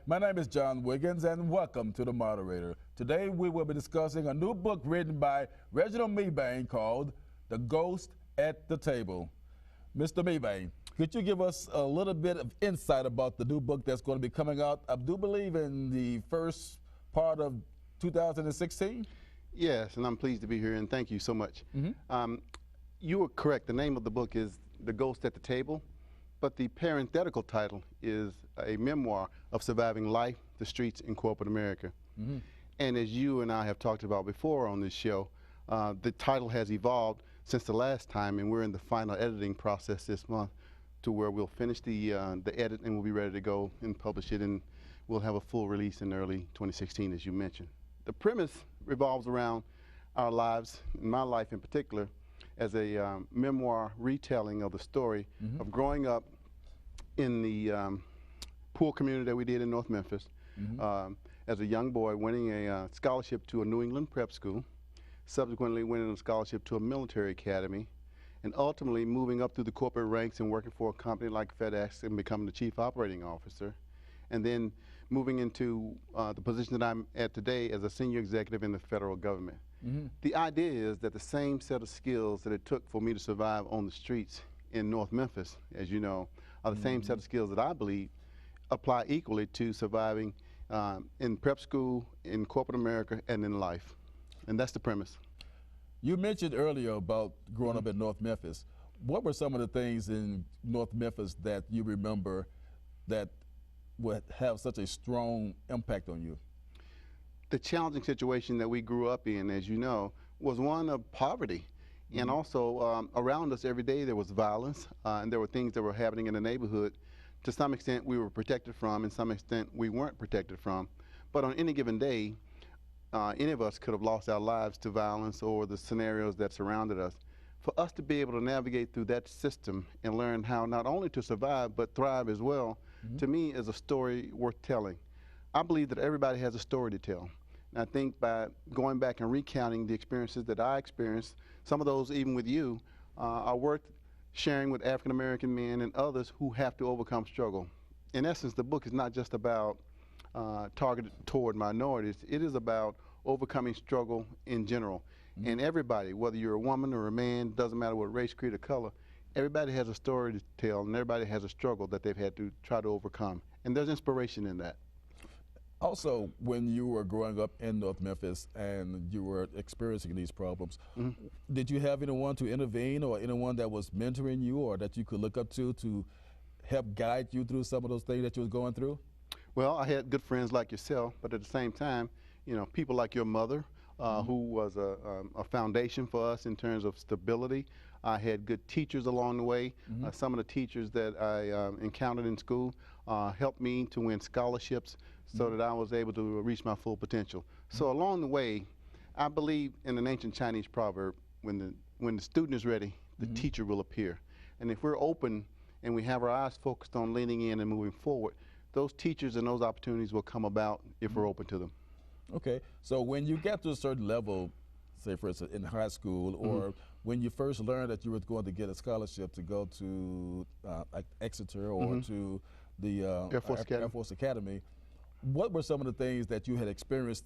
My name is John Wiggins, and welcome to the Moderator. Today we will be discussing a new book written by Reginald Mebane called The Ghost at the Table. Mr. Mebane, could you give us a little bit of insight about the new book that's going to be coming out, I do believe, in the first part of 2016? Yes, and I'm pleased to be here, and thank you so much. You were correct. The name of the book is The Ghost at the Table, but the parenthetical title is a memoir of surviving life, the streets, in corporate America. And as you and I have talked about before on this show, the title has evolved since the last time, and we're in the final editing process this month to where we'll finish the edit and we'll be ready to go and publish it, and we'll have a full release in early 2016, as you mentioned. The premise revolves around our lives, my life in particular, as a memoir retelling of the story of growing up in the poor community that we did in North Memphis. As a young boy, winning a scholarship to a New England prep school, subsequently winning a scholarship to a military academy, and ultimately moving up through the corporate ranks and working for a company like FedEx and becoming the chief operating officer, and then moving into the position that I'm at today as a senior executive in the federal government. The idea is that the same set of skills that it took for me to survive on the streets in North Memphis, as you know, are the same set of skills that I believe apply equally to surviving in prep school, in corporate America, and in life. And that's the premise. You mentioned earlier about growing up in North Memphis. What were some of the things in North Memphis that you remember that would have such a strong impact on you? The challenging situation that we grew up in, as you know, was one of poverty. And also around us every day there was violence, and there were things that were happening in the neighborhood. To some extent we were protected from, and some extent we weren't protected from. But on any given day, any of us could have lost our lives to violence or the scenarios that surrounded us. For us to be able to navigate through that system and learn how not only to survive but thrive as well, to me is a story worth telling. I believe that everybody has a story to tell. And I think by going back and recounting the experiences that I experienced, some of those even with you, are worth sharing with African American men and others who have to overcome struggle. In essence, the book is not just about targeted toward minorities. It is about overcoming struggle in general. And everybody, whether you're a woman or a man, doesn't matter what race, creed, or color, everybody has a story to tell, and everybody has a struggle that they've had to try to overcome. And there's inspiration in that. Also, when you were growing up in North Memphis and you were experiencing these problems, did you have anyone to intervene or anyone that was mentoring you or that you could look up to help guide you through some of those things that you was going through? Well, I had good friends like yourself, but at the same time, you know, people like your mother, who was a foundation for us in terms of stability. I had good teachers along the way. Some of the teachers that I encountered in school helped me to win scholarships so that I was able to reach my full potential. So along the way, I believe in an ancient Chinese proverb, when the student is ready, the teacher will appear. And if we're open and we have our eyes focused on leaning in and moving forward, those teachers and those opportunities will come about if we're open to them. Okay, so when you get to a certain level, say for instance in high school, or when you first learned that you were going to get a scholarship to go to Exeter or to the Air Force Academy, what were some of the things that you had experienced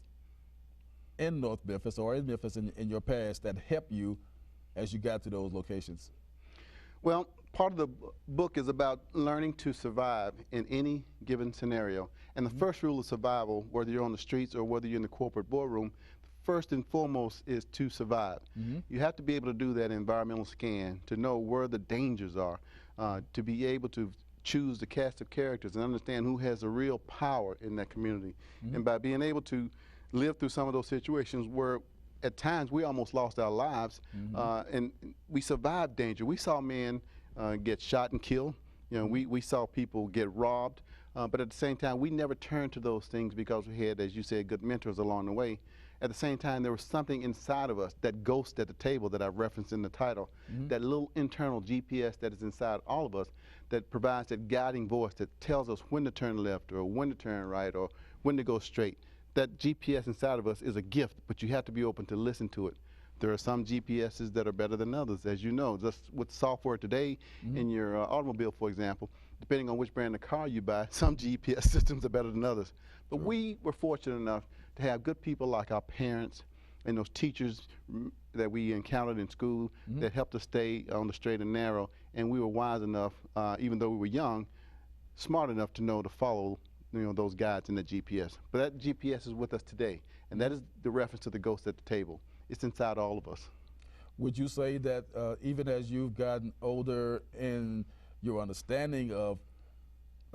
in North Memphis or in Memphis in your past that helped you as you got to those locations? Well, part of the book is about learning to survive in any given scenario. And the first rule of survival, whether you're on the streets or whether you're in the corporate boardroom, first and foremost is to survive. You have to be able to do that environmental scan, to know where the dangers are, to be able to choose the cast of characters and understand who has the real power in that community. And by being able to live through some of those situations where at times we almost lost our lives, and we survived danger. We saw men get shot and killed. You know, we saw people get robbed, but at the same time, we never turned to those things because we had, as you said, good mentors along the way. At the same time, there was something inside of us, that ghost at the table that I referenced in the title, that little internal GPS that is inside all of us that provides that guiding voice that tells us when to turn left or when to turn right or when to go straight. That GPS inside of us is a gift, but you have to be open to listen to it. There are some GPSs that are better than others, as you know. Just with software today in your automobile, for example, depending on which brand of car you buy, some GPS systems are better than others. But we were fortunate enough to have good people like our parents and those teachers that we encountered in school that helped us stay on the straight and narrow. And we were wise enough, even though we were young, smart enough to know to follow those guides in the GPS. But that GPS is with us today, and that is the reference to the ghost at the table. It's inside all of us. Would you say that even as you've gotten older in your understanding of,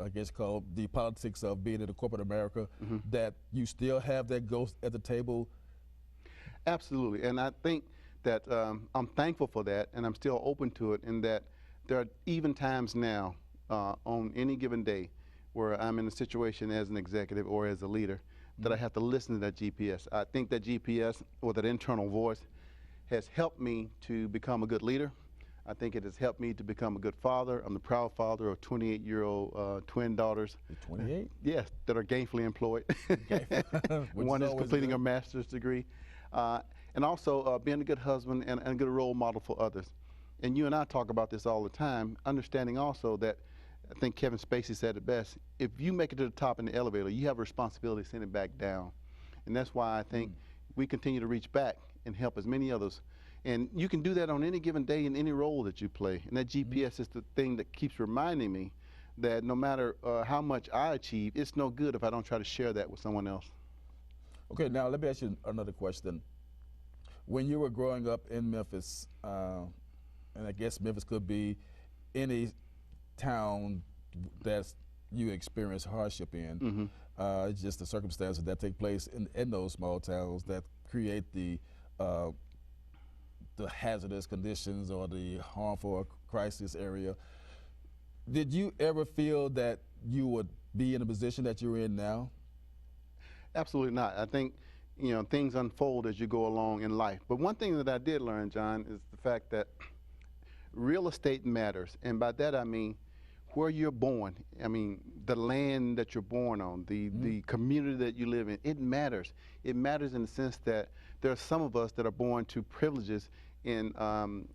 I guess, called the politics of being in the corporate America, that you still have that ghost at the table? Absolutely, and I think that I'm thankful for that, and I'm still open to it, in that there are even times now on any given day where I'm in a situation as an executive or as a leader that I have to listen to that GPS. I think that GPS, or that internal voice, has helped me to become a good leader. I think it has helped me to become a good father. I'm the proud father of 28-year-old twin daughters. 28? Yes, that are gainfully employed. One is completing a master's degree. And also being a good husband and a good role model for others. And you and I talk about this all the time, understanding also that, I think Kevin Spacey said it best, if you make it to the top in the elevator, you have a responsibility to send it back down. And that's why I think we continue to reach back and help as many others. And you can do that on any given day in any role that you play. And that GPS is the thing that keeps reminding me that no matter how much I achieve, it's no good if I don't try to share that with someone else. Okay, now let me ask you another question. When you were growing up in Memphis, and I guess Memphis could be any town that you experience hardship in, it's just the circumstances that take place in those small towns that create the hazardous conditions or the harmful crisis area. Did you ever feel that you would be in a position that you're in now? Absolutely not. I think things unfold as you go along in life. But one thing that I did learn, John, is the fact that real estate matters. And by that I mean where you're born. I mean the land that you're born on, the community that you live in. It matters. It matters in the sense that there are some of us that are born to privileges in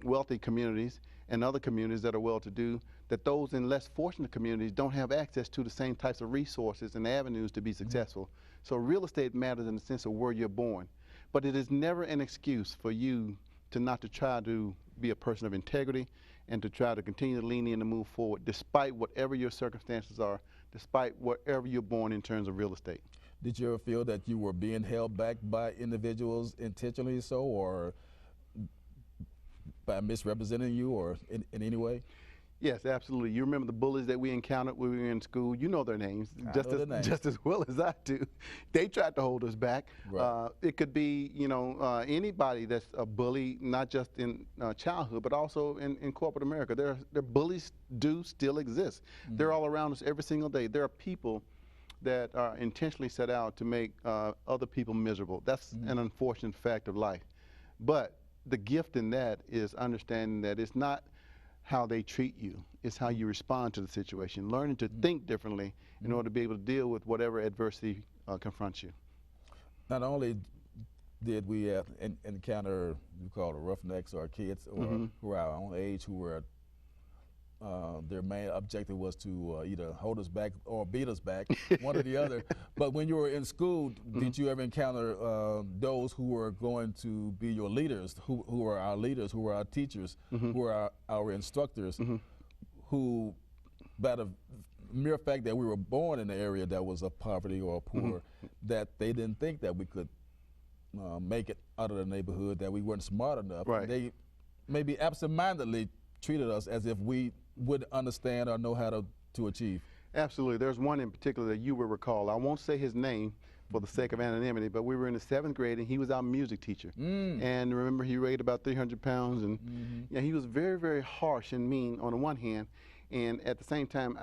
wealthy communities and other communities that are well-to-do, that those in less fortunate communities don't have access to the same types of resources and avenues to be successful. So real estate matters in the sense of where you're born. But it is never an excuse for you not to try to be a person of integrity and to try to continue to lean in and move forward despite whatever your circumstances are, despite wherever you're born in terms of real estate. Did you ever feel that you were being held back by individuals intentionally so, or by misrepresenting you, or in any way? Yes, absolutely. You remember the bullies that we encountered when we were in school. You know their names, just as well as I do. They tried to hold us back. Right. It could be, anybody that's a bully, not just in childhood, but also in corporate America. Their bullies do still exist. They're all around us every single day. There are people that are intentionally set out to make other people miserable. That's an unfortunate fact of life. But the gift in that is understanding that it's not how they treat you, it's how you respond to the situation, learning to think differently in order to be able to deal with whatever adversity confronts you. Not only did we encounter, you call it roughnecks or kids or who are our own age, who were their main objective was to either hold us back or beat us back, one or the other. But when you were in school, did you ever encounter those who were going to be your leaders, who were our leaders, who were our teachers, who were our instructors, who, by the mere fact that we were born in an area that was of poverty or poor, that they didn't think that we could make it out of the neighborhood, that we weren't smart enough. Right. They maybe absentmindedly treated us as if we would understand or know how to achieve. Absolutely. There's one in particular that you will recall. I won't say his name for the sake of anonymity, but we were in the 7th grade and he was our music teacher. And remember, he weighed about 300 pounds and he was very, very harsh and mean on the one hand, and at the same time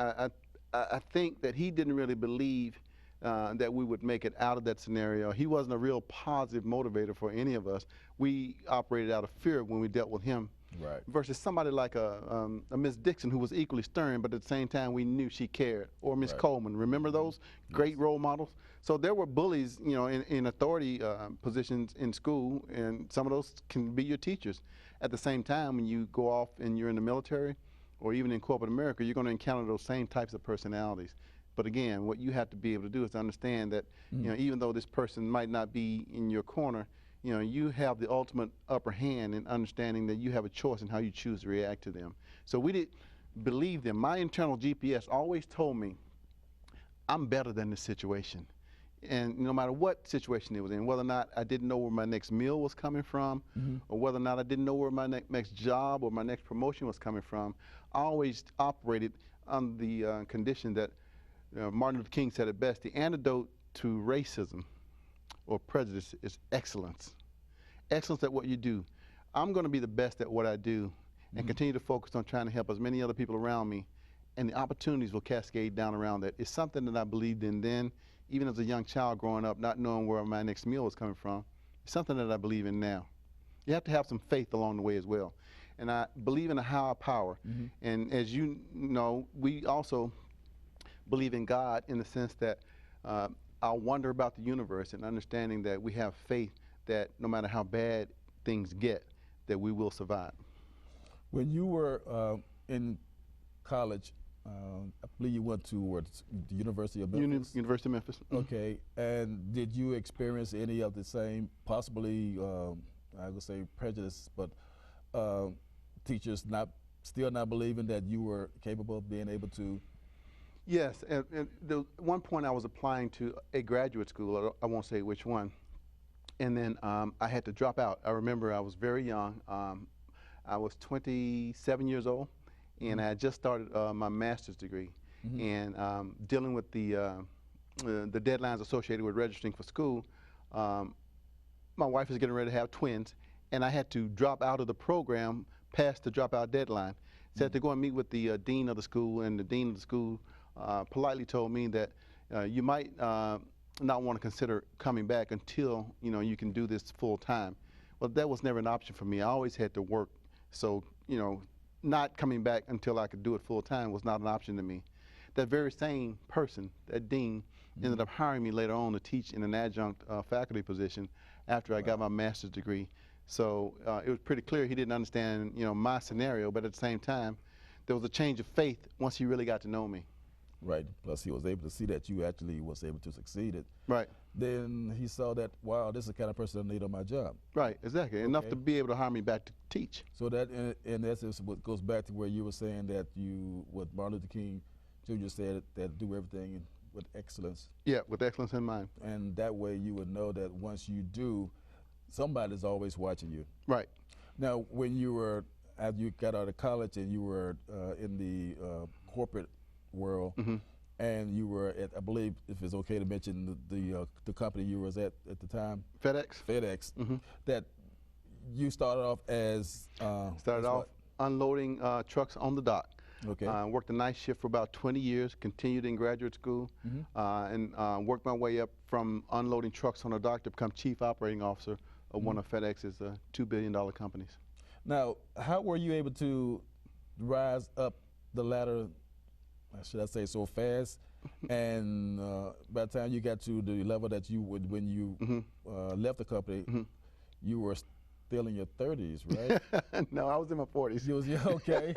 I think that he didn't really believe that we would make it out of that scenario. He wasn't a real positive motivator for any of us. We operated out of fear when we dealt with him Right. versus somebody like a Miss Dixon who was equally stern, but at the same time we knew she cared, or Miss Right. Coleman. Remember those great role models? So there were bullies, you know, in authority positions in school, and some of those can be your teachers. At the same time, when you go off and you're in the military, or even in corporate America, you're going to encounter those same types of personalities. But again, what you have to be able to do is understand that, you know, even though this person might not be in your corner, you know, you have the ultimate upper hand in understanding that you have a choice in how you choose to react to them. So we did believe them. My internal GPS always told me, I'm better than the situation. And no matter what situation it was in, whether or not I didn't know where my next meal was coming from, or whether or not I didn't know where my next job or my next promotion was coming from, I always operated on the condition that Martin Luther King said it best: the antidote to racism or prejudice is excellence. Excellence at what you do. I'm going to be the best at what I do and continue to focus on trying to help as many other people around me, and the opportunities will cascade down around that. It's something that I believed in then, even as a young child growing up, not knowing where my next meal was coming from. It's something that I believe in now. You have to have some faith along the way as well. And I believe in a higher power. And as you know, we also believe in God in the sense that I'll wonder about the universe and understanding that we have faith that no matter how bad things get, that we will survive. When you were in college, I believe you went to the University of Memphis? University of Memphis. Okay, and did you experience any of the same, possibly, I would say prejudice, but teachers still not believing that you were capable of being able to? Yes, and the one point I was applying to a graduate school, I won't say which one, and then I had to drop out. I remember I was very young. I was 27 years old, and I had just started my master's degree, and dealing with the deadlines associated with registering for school. My wife was getting ready to have twins, and I had to drop out of the program past the dropout deadline. So I had to go and meet with the dean of the school, and the dean of the school politely told me that you might not want to consider coming back until you can do this full time. Well, that was never an option for me. I always had to work, so not coming back until I could do it full time was not an option to me. That very same person, that dean, ended up hiring me later on to teach in an adjunct faculty position after I got my master's degree. So it was pretty clear he didn't understand my scenario, but at the same time, there was a change of faith once he really got to know me. Right. Plus, he was able to see that you actually was able to succeed. Right. Then he saw that, wow, this is the kind of person I need on my job. Right. Exactly. Okay. Enough to be able to hire me back to teach. So that, in essence, what goes back to where you were saying that what Martin Luther King Jr. said, that do everything with excellence. Yeah, with excellence in mind. And that way, you would know that once you do, somebody's always watching you. Right. Now, when after you got out of college and you were in the corporate world, and you were at, I believe, if it's okay to mention the company you was at the time, FedEx, that you started off as unloading trucks on the dock. Okay. Worked a night shift for about 20 years, continued in graduate school, and worked my way up from unloading trucks on the dock to become chief operating officer of one of FedEx's $2 billion companies. Now, how were you able to rise up the ladder, should I say, so fast? And by the time you got to the level that you would, when you left the company, you were still in your 30s, right? No, I was in my 40s. You was, okay.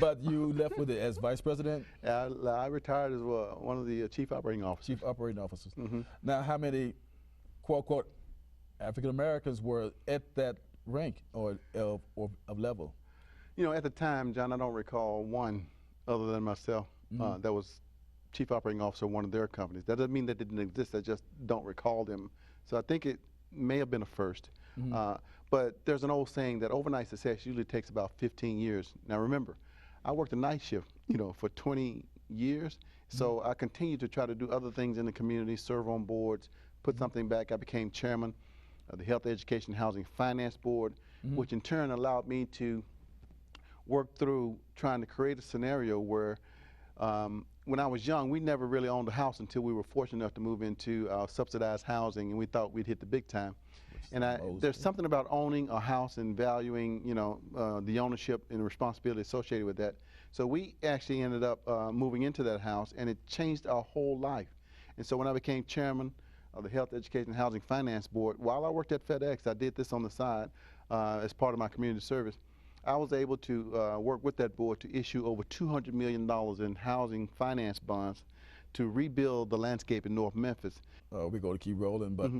But you left with it as vice president? I retired as one of the chief operating officers. Chief operating officers. Now, how many, quote, unquote, African Americans were at that rank or of level? At the time, John, I don't recall one other than myself that was chief operating officer of one of their companies. That doesn't mean that didn't exist. I just don't recall them. So I think it may have been a first. But there's an old saying that overnight success usually takes about 15 years. Now remember, I worked a night shift, for 20 years. So I continued to try to do other things in the community, serve on boards, put something back. I became chairman of the Health, Education, Housing Finance Board, which in turn allowed me to work through trying to create a scenario where when I was young, we never really owned a house until we were fortunate enough to move into subsidized housing, and we thought we'd hit the big time. And there's something about owning a house and valuing, you know, the ownership and the responsibility associated with that. So we actually ended up moving into that house, and it changed our whole life. And so when I became chairman of the Health, Education, and Housing Finance Board, while I worked at FedEx, I did this on the side as part of my community service. I was able to work with that board to issue over $200 million in housing finance bonds to rebuild the landscape in North Memphis. We're going to keep rolling, but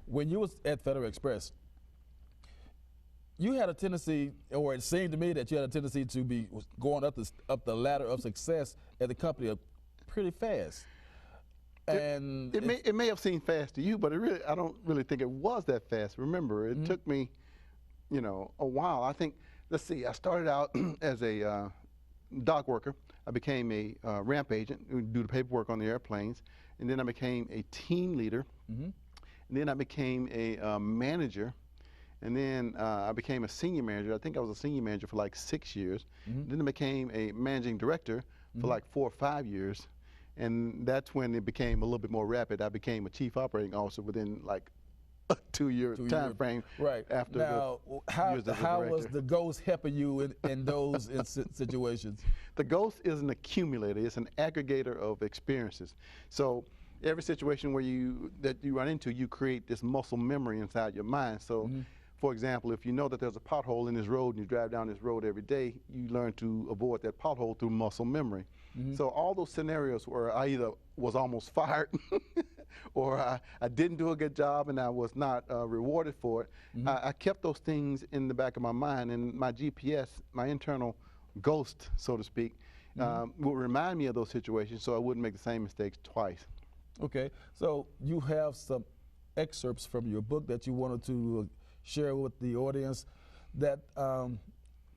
when you was at Federal Express, you had a tendency, or it seemed to me that you had a tendency to be going up the ladder of success at the company pretty fast. And it may have seemed fast to you, but I don't really think it was that fast. Remember, it took me, you know, a while. I think, let's see, I started out as a dock worker. I became a ramp agent who would do the paperwork on the airplanes, and then I became a team leader, and then I became a manager, and then I became a senior manager. I think I was a senior manager for like 6 years. Then I became a managing director for like 4 or 5 years. And that's when it became a little bit more rapid. I became a chief operating officer within like a 2-year time frame. Right. After now, how was the ghost helping you in those situations? The ghost is an accumulator. It's an aggregator of experiences. So every situation that you run into, you create this muscle memory inside your mind. So, for example, if you know that there's a pothole in this road and you drive down this road every day, you learn to avoid that pothole through muscle memory. So all those scenarios where I either was almost fired or I didn't do a good job and I was not rewarded for it, I kept those things in the back of my mind, and my GPS, my internal ghost, so to speak, would remind me of those situations so I wouldn't make the same mistakes twice. Okay, so you have some excerpts from your book that you wanted to share with the audience that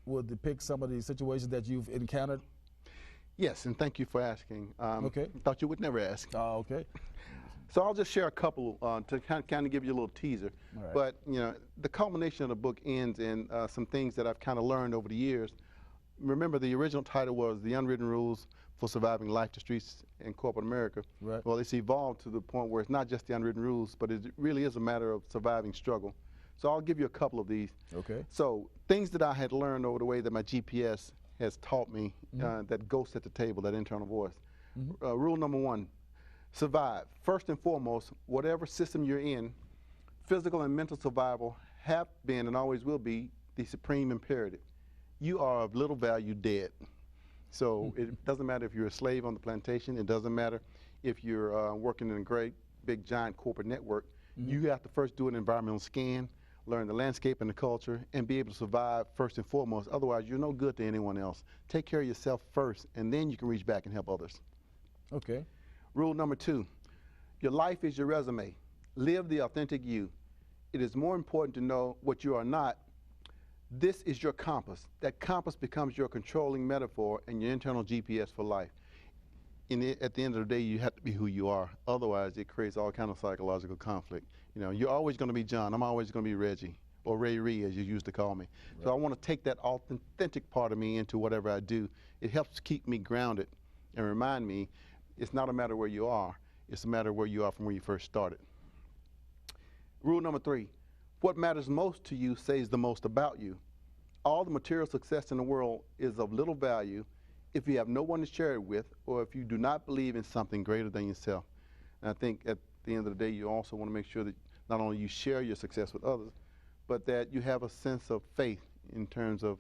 will depict some of the situations that you've encountered? Yes, and thank you for asking. Okay. I thought you would never ask. Oh, okay. So I'll just share a couple to kind of give you a little teaser. Right. But you know, the culmination of the book ends in some things that I've kind of learned over the years. Remember, the original title was The Unwritten Rules for Surviving Life, the Streets, in Corporate America. Right. Well, it's evolved to the point where it's not just the unwritten rules, but it really is a matter of surviving struggle. So I'll give you a couple of these. Okay. So things that I had learned over the way that my GPS has taught me, that ghost at the table, that internal voice. Rule number 1, survive. First and foremost, whatever system you're in, physical and mental survival have been and always will be the supreme imperative. You are of little value dead. So it doesn't matter if you're a slave on the plantation. It doesn't matter if you're working in a great, big, giant corporate network. You have to first do an environmental scan, learn the landscape and the culture, and be able to survive first and foremost. Otherwise, you're no good to anyone else. Take care of yourself first, and then you can reach back and help others. Okay. Rule number 2, your life is your resume. Live the authentic you. It is more important to know what you are not. This is your compass. That compass becomes your controlling metaphor and your internal GPS for life. At the end of the day, you have to be who you are. Otherwise, it creates all kind of psychological conflict. You know, you're always going to be John. I'm always going to be Reggie, or Ray Ree, as you used to call me. Right. So I want to take that authentic part of me into whatever I do. It helps keep me grounded and remind me it's not a matter where you are. It's a matter where you are from where you first started. Rule number 3, what matters most to you says the most about you. All the material success in the world is of little value if you have no one to share it with, or if you do not believe in something greater than yourself. And I think at the end of the day, you also want to make sure that not only you share your success with others, but that you have a sense of faith in terms of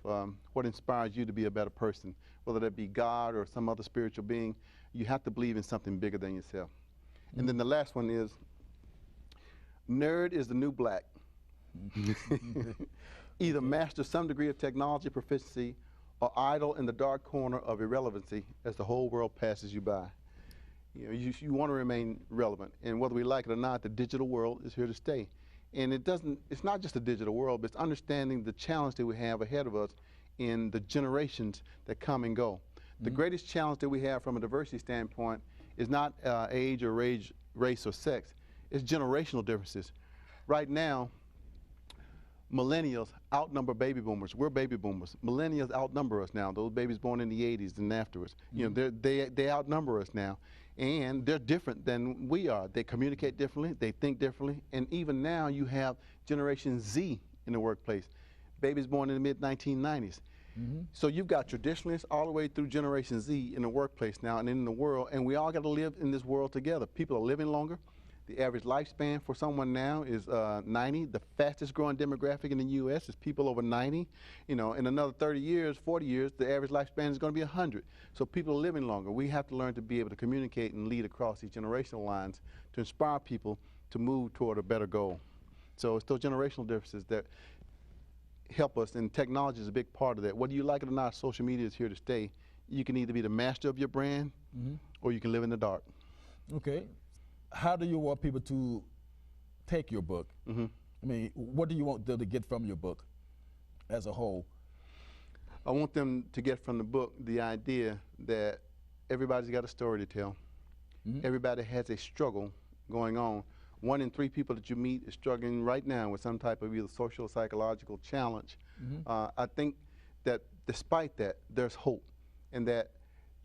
what inspires you to be a better person, whether that be God or some other spiritual being. You have to believe in something bigger than yourself. And then the last one is, nerd is the new black. Either master some degree of technology proficiency or idle in the dark corner of irrelevancy as the whole world passes you by. You know, you want to remain relevant, and whether we like it or not, the digital world is here to stay. And it's not just a digital world, but it's understanding the challenge that we have ahead of us in the generations that come and go. The greatest challenge that we have from a diversity standpoint is not age or race or sex, it's generational differences. Right now, millennials outnumber baby boomers. We're baby boomers. Millennials outnumber us now. Those babies born in the 80s and afterwards. You know, they outnumber us now. And they're different than we are. They communicate differently, they think differently, and even now you have Generation Z in the workplace. Babies born in the mid-1990s. So you've got traditionalists all the way through Generation Z in the workplace now and in the world, and we all got to live in this world together. People are living longer. The average lifespan for someone now is 90. The fastest growing demographic in the U.S. is people over 90. You know, in another 30 years, 40 years, the average lifespan is going to be 100. So people are living longer. We have to learn to be able to communicate and lead across these generational lines to inspire people to move toward a better goal. So it's those generational differences that help us, and technology is a big part of that. Whether you like it or not, social media is here to stay. You can either be the master of your brand or you can live in the dark. Okay. How do you want people to take your book? I mean, what do you want them to get from your book as a whole? I want them to get from the book the idea that everybody's got a story to tell. Everybody has a struggle going on. 1 in 3 people that you meet is struggling right now with some type of either social or psychological challenge. I think that despite that, there's hope, and that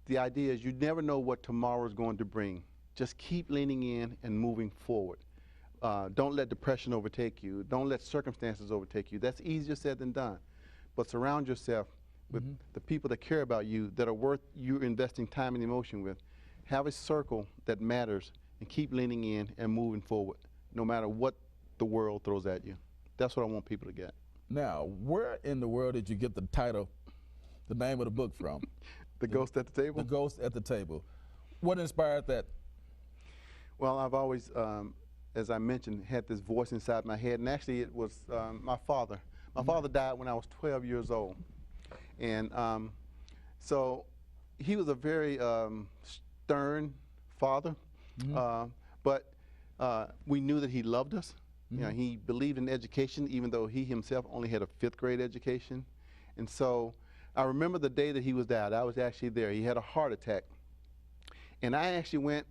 the idea is you never know what tomorrow is going to bring. Just keep leaning in and moving forward. Don't let depression overtake you. Don't let circumstances overtake you. That's easier said than done. But surround yourself with the people that care about you, that are worth you investing time and emotion with. Have a circle that matters, and keep leaning in and moving forward, no matter what the world throws at you. That's what I want people to get. Now, where in the world did you get the title, the name of the book from? The Ghost at the Table? The Ghost at the Table. What inspired that? Well, I've always, as I mentioned, had this voice inside my head, and actually it was my father. My father died when I was 12 years old. And so he was a very stern father. But we knew that he loved us. You know, he believed in education, even though he himself only had a 5th grade education. And so I remember the day that he was died. I was actually there. He had a heart attack. And I actually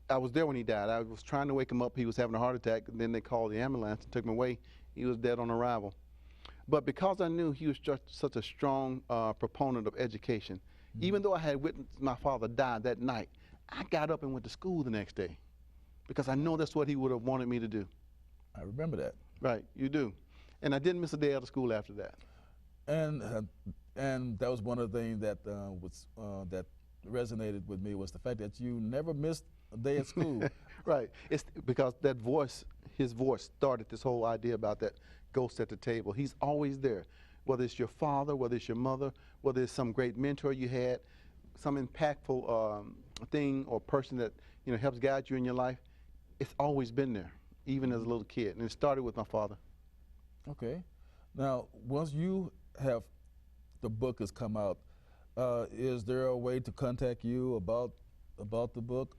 I was there when he died. I was trying to wake him up. He was having a heart attack, and then they called the ambulance and took him away. He was dead on arrival. But because I knew he was just such a strong proponent of education, even though I had witnessed my father die that night, I got up and went to school the next day because I know that's what he would have wanted me to do. I remember that. Right, you do. And I didn't miss a day out of school after that. And that was one of the things that that resonated with me, was the fact that you never missed a day at school. Right. It's because that voice, his voice, started this whole idea about that ghost at the table. He's always there, whether it's your father, whether it's your mother, whether it's some great mentor you had, some impactful thing or person that helps guide you in your life. It's always been there, even as a little kid. And it started with my father. Okay. Now, once the book has come out, is there a way to contact you about the book?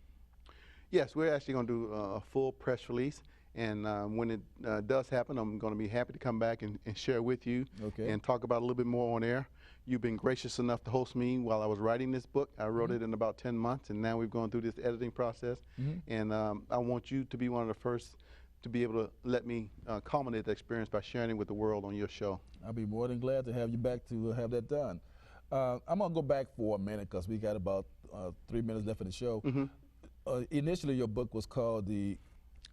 Yes, we're actually going to do a full press release. And when it does happen, I'm going to be happy to come back and share with you and talk about it a little bit more on air. You've been gracious enough to host me while I was writing this book. I wrote it in about 10 months, and now we've gone through this editing process. And I want you to be one of the first to be able to let me culminate the experience by sharing it with the world on your show. I'll be more than glad to have you back to have that done. I'm going to go back for a minute because we got about 3 minutes left in the show. Initially, your book was called The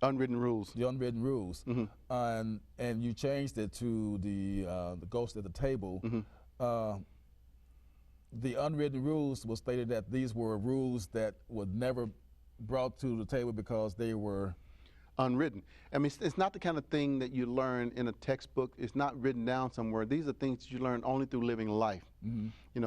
Unwritten Rules. The Unwritten Rules. And you changed it to the Ghost at the Table. The Unwritten Rules was stated that these were rules that were never brought to the table because they were unwritten. I mean, it's not the kind of thing that you learn in a textbook. It's not written down somewhere. These are things that you learn only through living life.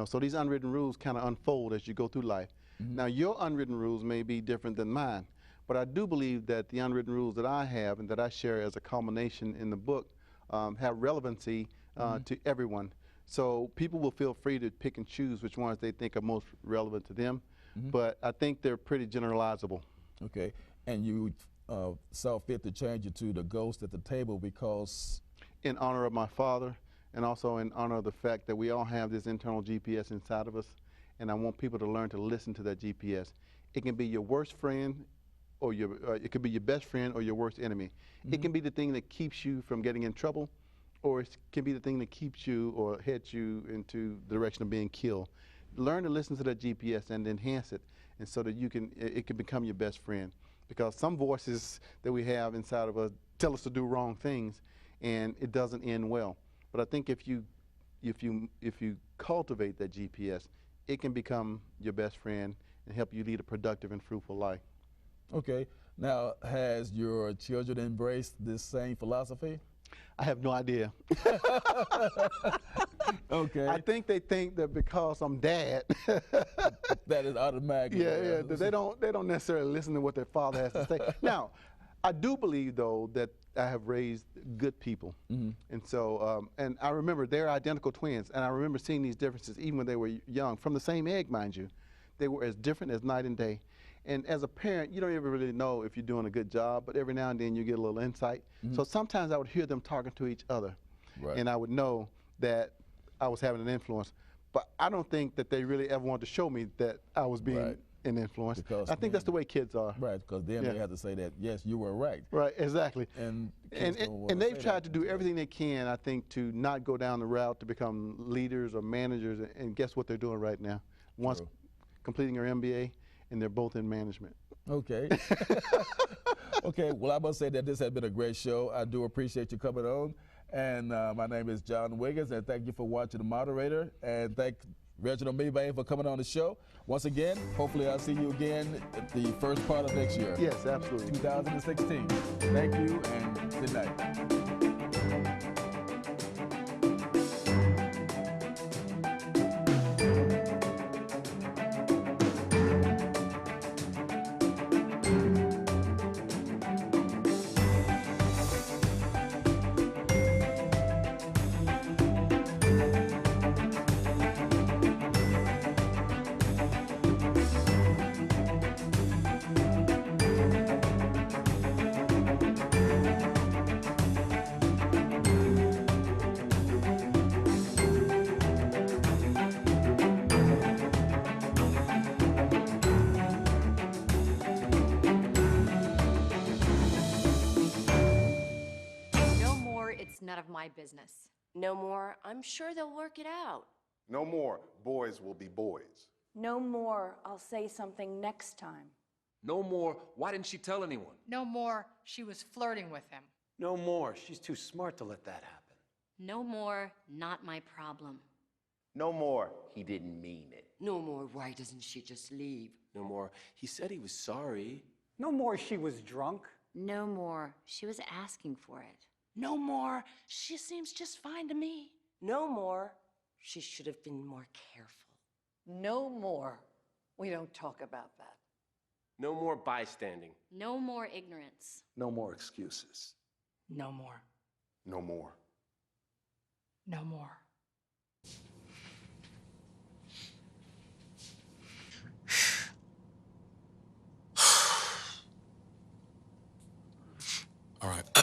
So these unwritten rules kind of unfold as you go through life. Now, your unwritten rules may be different than mine, but I do believe that the unwritten rules that I have and that I share as a culmination in the book have relevancy to everyone. So people will feel free to pick and choose which ones they think are most relevant to them, but I think they're pretty generalizable. Okay, and you saw fit to change it to The Ghost at the Table because? In honor of my father, and also in honor of the fact that we all have this internal GPS inside of us, and I want people to learn to listen to that GPS. It can be your worst friend, or it could be your best friend or your worst enemy. It can be the thing that keeps you from getting in trouble, or it can be the thing that keeps you or heads you into the direction of being killed. Learn to listen to that GPS and enhance it, and so that it can become your best friend. Because some voices that we have inside of us tell us to do wrong things, and it doesn't end well. But I think if you cultivate that GPS, it can become your best friend and help you lead a productive and fruitful life. Okay. Now, has your children embraced this same philosophy? I have no idea. Okay. I think they think that because I'm dad, that is automatic. Yeah, they don't necessarily listen to what their father has to say. Now, I do believe though that I have raised good people, and so and I remember they're identical twins, and I remember seeing these differences even when they were young, from the same egg, mind you. They were as different as night and day. And as a parent, you don't ever really know if you're doing a good job, but every now and then you get a little insight. So sometimes I would hear them talking to each other, and I would know that I was having an influence. But I don't think that they really ever wanted to show me that I was being an influence. Because I think that's the way kids are. Right, because then they have to say that, yes, you were right. Right, exactly. And they've tried to do everything they can, I think, to not go down the route to become leaders or managers. And guess what they're doing right now? One's completing her MBA, and they're both in management. Okay. Okay, well, I must say that this has been a great show. I do appreciate you coming on. And my name is John Wiggins, and thank you for watching The Moderator. And thank Reginald Mebane for coming on the show. Once again, hopefully I'll see you again at the first part of next year. Yes, absolutely. 2016. Thank you, and good night. None of my business. No more, I'm sure they'll work it out. No more, boys will be boys. No more, I'll say something next time. No more, why didn't she tell anyone? No more, she was flirting with him. No more, she's too smart to let that happen. No more, not my problem. No more, he didn't mean it. No more, why doesn't she just leave? No more, he said he was sorry. No more, she was drunk. No more, she was asking for it. No more, she seems just fine to me. No more, she should have been more careful. No more, we don't talk about that. No more bystanding. No more ignorance. No more excuses. No more. No more. No more. All right.